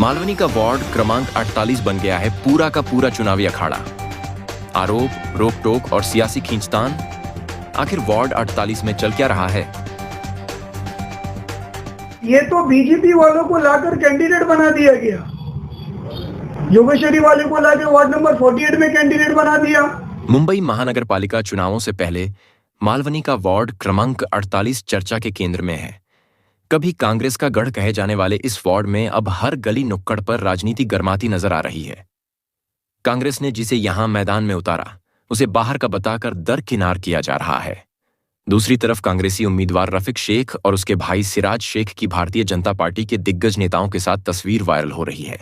मालवनी का वार्ड क्रमांक 48 बन गया है पूरा का पूरा चुनावी अखाड़ा। आरोप, रोक टोक और सियासी खींचतान। आखिर वार्ड 48 में चल क्या रहा है? ये तो बीजेपी वालों को लाकर कैंडिडेट बना दिया गया। योगेश्वरी वाले को लाकर वार्ड नंबर 48 में कैंडिडेट बना दिया। मुंबई महानगर पालिका चुनावों से पहले मालवनी का वार्ड क्रमांक 48 चर्चा के केंद्र में है। कभी कांग्रेस का गढ़ कहे जाने वाले इस वार्ड में अब हर गली नुक्कड़ पर राजनीति गर्माती नजर आ रही है। कांग्रेस ने जिसे यहां मैदान में उतारा, उसे बाहर का बताकर दरकिनार किया जा रहा है। दूसरी तरफ कांग्रेसी उम्मीदवार रफीक शेख और उसके भाई सिराज शेख की भारतीय जनता पार्टी के दिग्गज नेताओं के साथ तस्वीर वायरल हो रही है।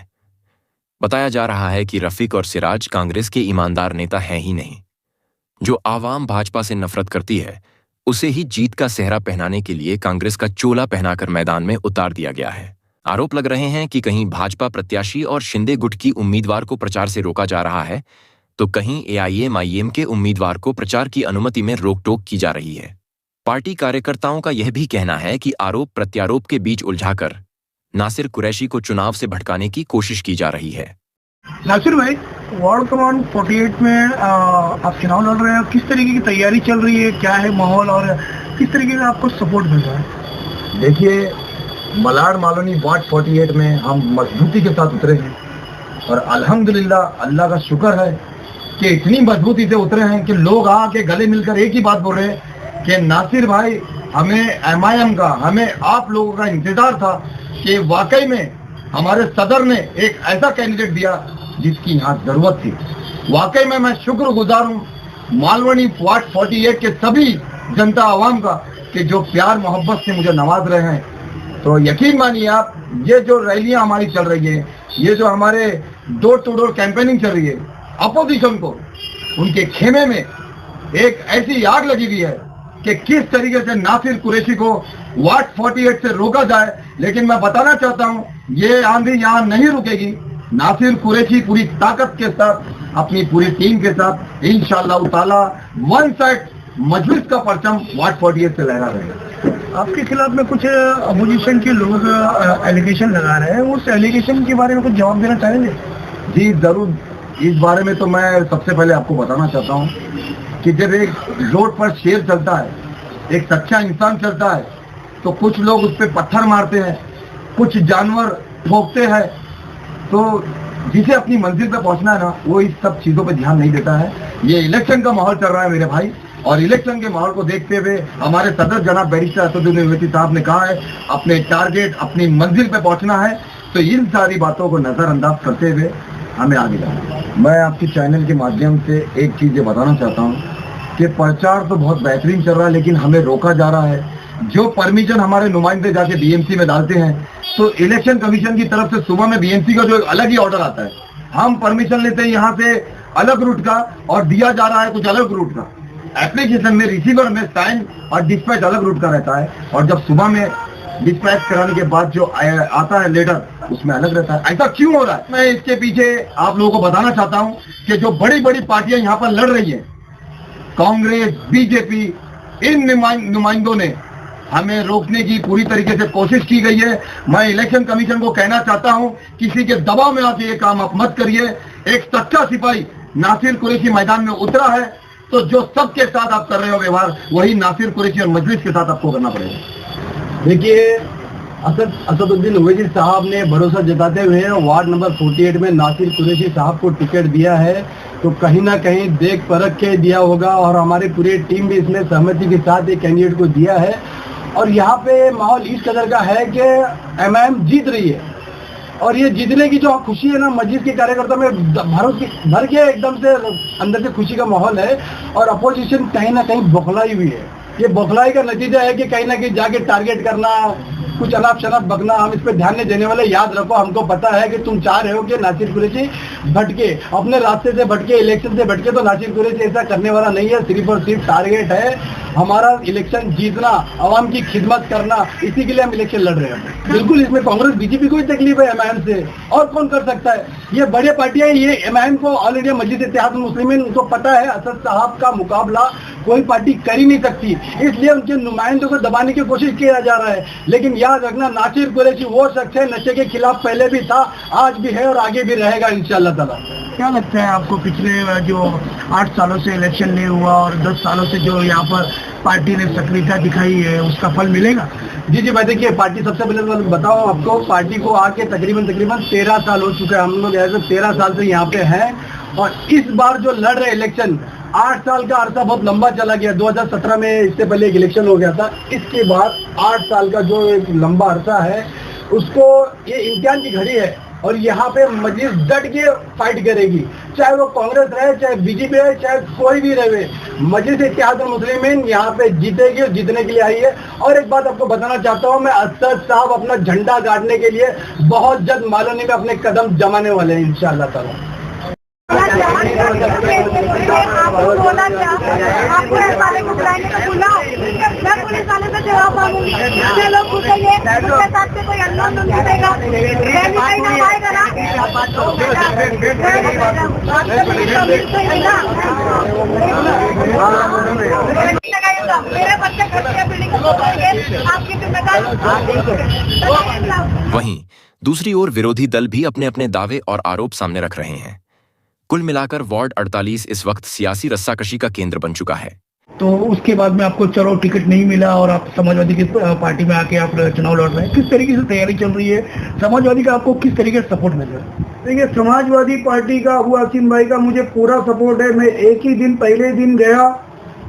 बताया जा रहा है कि रफीक और सिराज कांग्रेस के ईमानदार नेता हैं ही नहीं। जो आवाम भाजपा से नफरत करती है, उसे ही जीत का सेहरा पहनाने के लिए कांग्रेस का चोला पहनाकर मैदान में उतार दिया गया है। आरोप लग रहे हैं कि कहीं भाजपा प्रत्याशी और शिंदे गुट की उम्मीदवार को प्रचार से रोका जा रहा है, तो कहीं एआईएमआईएम के उम्मीदवार को प्रचार की अनुमति में रोक टोक की जा रही है। पार्टी कार्यकर्ताओं का यह भी कहना है कि आरोप प्रत्यारोप के बीच उलझाकर नासिर कुरैशी को चुनाव से भटकाने की कोशिश की जा रही है। नासिर भाई, वार्ड क्रमांक 48 में आप चुनाव लड़ रहे हैं, किस तरीके की तैयारी चल रही है, क्या है माहौल और किस तरीके का आपको सपोर्ट मिल रहा है? देखिए, मलाड मालोनी वार्ड 48 में हम मजबूती के साथ उतरे हैं और अल्हम्दुलिल्लाह अल्लाह का शुक्र है कि इतनी मजबूती से उतरे हैं कि लोग आके गले मिलकर एक ही बात बोल रहे हैं कि नासिर भाई, हमें एमआईएम का, हमें आप लोगों का इंतजार था कि वाकई में हमारे सदर ने एक ऐसा कैंडिडेट दिया जिसकी यहाँ जरूरत थी। वाकई में मैं शुक्रगुजार हूँ मालवनी वार्ड 48 के सभी जनता आवाम का कि जो प्यार मोहब्बत से मुझे नवाज रहे हैं। तो यकीन मानिए आप, ये जो रैलियां हमारी चल रही है, ये जो हमारे डोर टू डोर कैंपेनिंग चल रही है, अपोजिशन को उनके खेमे में एक ऐसी आग लगी हुई है कि किस तरीके से नासिर कुरैशी को वार्ड 48 से रोका जाए। लेकिन मैं बताना चाहता हूं, ये आंधी यहां नहीं रुकेगी। नासिर कुरैशी पूरी ताकत के साथ, अपनी पूरी टीम के साथ इंशाअल्लाह ताला वन साइड मजलिस का परचम वार्ड 48 से लहरा रहेगा। आपके खिलाफ में कुछ अपोजिशन के लोग एलिगेशन लगा रहे हैं, उस एलिगेशन के बारे में कुछ जवाब देना चाहेंगे? जी जरूर। इस बारे में तो मैं सबसे पहले आपको बताना चाहता हूँ कि जब एक रोड पर शेर चलता है, एक सच्चा इंसान चलता है, तो कुछ लोग उस पर पत्थर मारते हैं, कुछ जानवर ठोकते हैं। तो जिसे अपनी मंजिल पे पहुंचना है ना, वो इस सब चीजों पे ध्यान नहीं देता है। ये इलेक्शन का माहौल चल रहा है मेरे भाई, और इलेक्शन के माहौल को देखते हुए हमारे सदर जनाब बैरिस्टर असदुद्दीन ओवैसी साहब ने कहा है अपने टारगेट, अपनी मंजिल पे पहुंचना है। तो इन सारी बातों को नजरअंदाज करते हुए हमें आगे जाना है। मैं आपके चैनल के माध्यम से एक चीज ये बताना चाहता हूँ कि प्रचार तो बहुत बेहतरीन चल रहा है, लेकिन हमें रोका जा रहा है। जो परमिशन हमारे नुमाइंदे जाके बीएमसी में डालते हैं, तो इलेक्शन कमीशन की तरफ से सुबह में बीएमसी का जो अलग ही ऑर्डर आता है, हम परमिशन लेते हैं यहाँ से अलग रूट का और दिया जा रहा है कुछ अलग रूट का। एप्लीकेशन में, रिसीवर में साइन और डिस्पैच अलग रूट का रहता है, और जब सुबह में डिस्पैच कराने के बाद जो आता है लेटर, उसमें अलग रहता है। ऐसा क्यों हो रहा है? मैं इसके पीछे आप लोगों को बताना चाहता हूँ कि जो बड़ी बड़ी पार्टियां यहाँ पर लड़ रही है, कांग्रेस, बीजेपी, इन नुमाइंदों ने हमें रोकने की पूरी तरीके से कोशिश की गई है। मैं इलेक्शन कमीशन को कहना चाहता हूं, किसी के दबाव में आके ये काम आप मत करिए। एक सच्चा सिपाही नासिर कुरैशी मैदान में उतरा है, तो जो सबके साथ आप कर रहे हो व्यवहार, वही नासिर कुरैशी और मजलिस के साथ आपको करना पड़ेगा। देखिए, असदुद्दीन ओवैसी साहब ने भरोसा जताते हुए वार्ड नंबर 48 में नासिर कुरैशी साहब को टिकट दिया है, तो कहीं ना कहीं देख परख के दिया होगा, और हमारी पूरी टीम भी इसमें सहमति के साथ एक कैंडिडेट को दिया है। और यहाँ पे माहौल इस कदर का है कि एमआईएम जीत रही है, और ये जीतने की जो खुशी है ना, मस्जिद के कार्यकर्ता में भर के एकदम से अंदर से खुशी का माहौल है। और अपोजिशन कहीं ना कहीं बौखलाई हुई है। ये बौखलाई का नतीजा है कि कहीं ना कहीं जाके टारगेट करना, कुछ अनाप शनाप बकना, हम इस पे ध्यान नहीं देने वाले। याद रखो, हमको पता है कि तुम चाह रहे हो कि नासिर कुरैशी भटके, अपने रास्ते से भटके, इलेक्शन से भटके, तो नासिर कुरैशी ऐसा करने वाला नहीं है। सिर्फ और सिर्फ टारगेट है हमारा इलेक्शन जीतना, आवाम की खिदमत करना, इसी के लिए हम इलेक्शन लड़ रहे हैं। बिल्कुल, इसमें कांग्रेस बीजेपी को ही तकलीफ है एमआईएम से, और कौन कर सकता है? ये बड़े पार्टियां, ये एमआईएम को ऑल इंडिया मजलिस इत्तेहादुल मुस्लिमीन, उनको पता है असद साहब का मुकाबला कोई पार्टी कर ही नहीं सकती, इसलिए उनके नुमाइंदों को दबाने की कोशिश किया जा रहा है। लेकिन याद रखना, नासिर कुरैशी वो शख्स है, नशे के खिलाफ पहले भी था, आज भी है और आगे भी रहेगा इंशाअल्लाह ताला। क्या लगता है आपको पिछले जो 8 सालों से इलेक्शन नहीं हुआ और 10 सालों से जो यहाँ पर पार्टी ने सक्रियता दिखाई है, उसका फल मिलेगा? जी भाई, देखिए पार्टी, सबसे पहले मैं बताऊं आपको, पार्टी को आके तकरीबन 13 साल हो चुका है। हम लोग ऐसे 13 साल से यहाँ पे हैं और इस बार जो लड़ रहे इलेक्शन, 8 साल का अरसा बहुत लंबा चला गया। 2017 में इससे पहले एक इलेक्शन हो गया था, इसके बाद 8 साल का जो एक लंबा अरसा है, उसको ये इम्तिहान की घड़ी है और यहाँ पे मजलिस डट के फाइट करेगी, चाहे वो कांग्रेस रहे, चाहे बीजेपी रहे, चाहे कोई भी रहे। मजलिस इत्तेहादुल मुस्लिमीन यहाँ पे जीतेगी और जीतने के लिए आई है। और एक बात आपको बताना चाहता हूँ, मैं असद साहब अपना झंडा गाड़ने के लिए बहुत जल्द मालोनी में अपने कदम जमाने वाले हैं इंशाअल्लाह ताला। आपको इस वाले को बुलाने का बुलाओ, मैं पुलिस वाले से जवाब मांगूंगी। ये लोग पूछेंगे उनके साथ से कोई अननोन नहीं मिलेगा, कहीं ना आएगा ना, मेरे बच्चे घर के बिल्डिंग आपकी जिम्मेदारी। वहीं दूसरी ओर विरोधी दल भी अपने अपने दावे और आरोप सामने रख रहे हैं। कुल मिलाकर वार्ड 48 इस वक्त सियासी रस्साकशी का केंद्र बन चुका है। तो उसके बाद में आपको चलो टिकट नहीं मिला और आप समाजवादी की पार्टी में आके आप चुनाव लड़ रहे हैं, किस तरीके से तैयारी चल रही है? समाजवादी का आपको किस तरीके से सपोर्ट मिल रहा है? देखिए, समाजवादी पार्टी का अबू आसिम भाई का मुझे पूरा सपोर्ट है। मैं एक ही दिन, पहले दिन गया,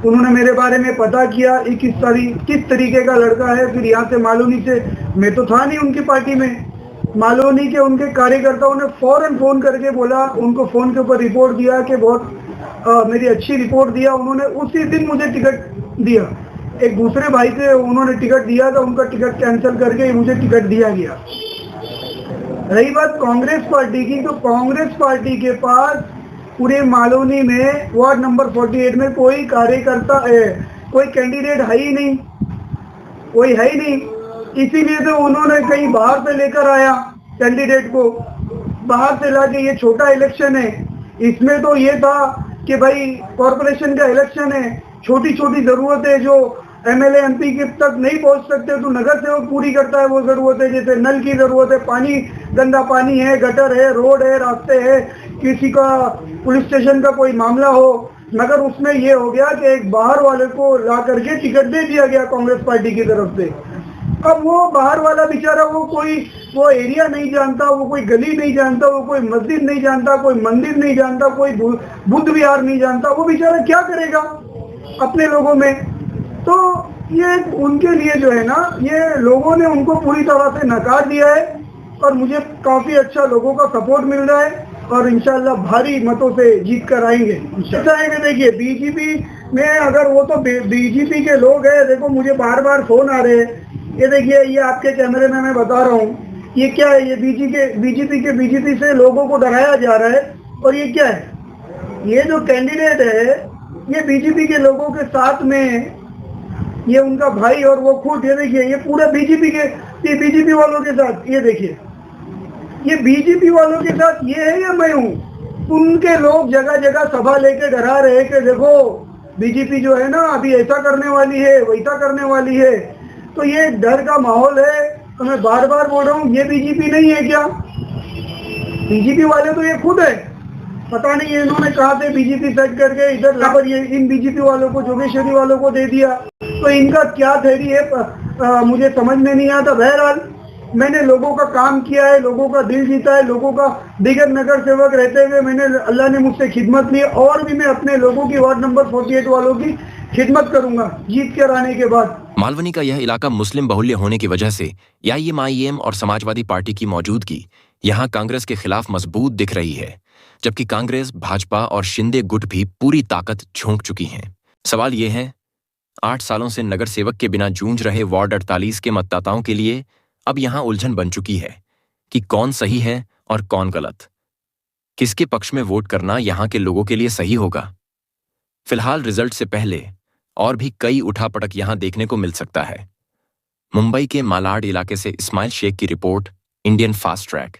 उन्होंने मेरे बारे में पता किया ये किस तरीके का लड़का है। फिर यहाँ से मालोनी से, मैं तो था नहीं उनकी पार्टी में, मालोनी के उनके कार्यकर्ताओं ने फौरन फोन करके बोला, उनको फोन के ऊपर रिपोर्ट दिया कि बहुत मेरी अच्छी रिपोर्ट दिया। उन्होंने उसी दिन मुझे टिकट दिया। एक दूसरे भाई से उन्होंने टिकट दिया था, उनका टिकट कैंसिल करके मुझे टिकट दिया गया। रही बात कांग्रेस पार्टी की, तो कांग्रेस पार्टी के पास पूरे मालोनी में वार्ड नंबर 48 में कोई कार्यकर्ता है, कोई कैंडिडेट है ही नहीं, कोई है ही नहीं। इसीलिए तो उन्होंने कहीं बाहर से लेकर आया कैंडिडेट को, बाहर से लाके, ये छोटा इलेक्शन है, इसमें तो ये था कि भाई कॉरपोरेशन का इलेक्शन है, छोटी छोटी जरूरतें जो एमएलए एमपी के तक नहीं पहुंच सकते तो नगर सेवक पूरी करता है वो जरूरतें, जैसे नल की जरूरत है, पानी, गंदा पानी है, गटर है, रोड है, रास्ते है, किसी का पुलिस स्टेशन का कोई मामला हो, मगर उसमें ये हो गया कि एक बाहर वाले को ला करके टिकट दे दिया गया कांग्रेस पार्टी की तरफ से। अब वो बाहर वाला बेचारा वो एरिया नहीं जानता, वो कोई गली नहीं जानता, वो कोई मस्जिद नहीं जानता, कोई मंदिर नहीं जानता, कोई बुद्ध विहार नहीं जानता, वो बेचारा क्या करेगा अपने लोगों में? तो ये उनके लिए जो है ना, ये लोगों ने उनको पूरी तरह से नकार दिया है और मुझे काफी अच्छा लोगों का सपोर्ट मिल रहा है और इंशाल्लाह भारी मतों से जीत कर आएंगे। ऐसा है कि देखिए, बीजेपी में अगर वो तो बीजेपी के लोग हैं, देखो मुझे बार बार फोन आ रहे हैं, ये देखिए, ये आपके कैमरे में मैं बता रहा हूँ, ये क्या है, ये बीजेपी से लोगों को डराया जा रहा है। और ये क्या है, ये जो कैंडिडेट है ये बीजेपी के लोगों के साथ में, ये उनका भाई और वो खुद, ये देखिए, ये पूरा बीजेपी वालों के साथ, ये देखिए, ये बीजेपी वालों के साथ ये है या मैं हूँ। उनके लोग जगह जगह सभा लेके डरा रहे कि देखो बीजेपी जो है ना अभी ऐसा करने वाली है, वैसा करने वाली है। तो ये डर का माहौल है। तो मैं बार बार बोल रहा हूँ, ये बीजेपी नहीं है क्या? बीजेपी वाले तो ये खुद है, पता नहीं इन्होंने कहा से बीजेपी सेट करके इधर पर ये इन बीजेपी वालों को, जोगेश्वरी वालों को दे दिया। तो इनका क्या थ्योरी है मुझे समझ में नहीं आता। बहरहाल मैंने लोगों का काम किया है, लोगों का दिल जीता है, लोगों का दिगर नगर सेवक रहते हुए मैंने, अल्लाह ने मुझसे खिदमत ली और भी मैं अपने लोगों की वार्ड नंबर 48 वालों की खिदमत करूंगा जीत कर आने के बाद। मालवनी का यह इलाका मुस्लिम बहुल्य होने की वजह से एआईएम और समाजवादी पार्टी की मौजूदगी यहाँ कांग्रेस के खिलाफ मजबूत दिख रही है, जबकि कांग्रेस, भाजपा और शिंदे गुट भी पूरी ताकत झोंक चुकी हैं। सवाल ये है, 8 सालों से नगर सेवक के बिना जूझ रहे वार्ड 48 के मतदाताओं के लिए अब यहाँ उलझन बन चुकी है कि कौन सही है और कौन गलत, किसके पक्ष में वोट करना यहाँ के लोगों के लिए सही होगा। फिलहाल रिजल्ट से पहले और भी कई उठापटक यहाँ देखने को मिल सकता है। मुंबई के मालाड इलाके से इस्माइल शेख की रिपोर्ट, इंडियन फास्ट ट्रैक।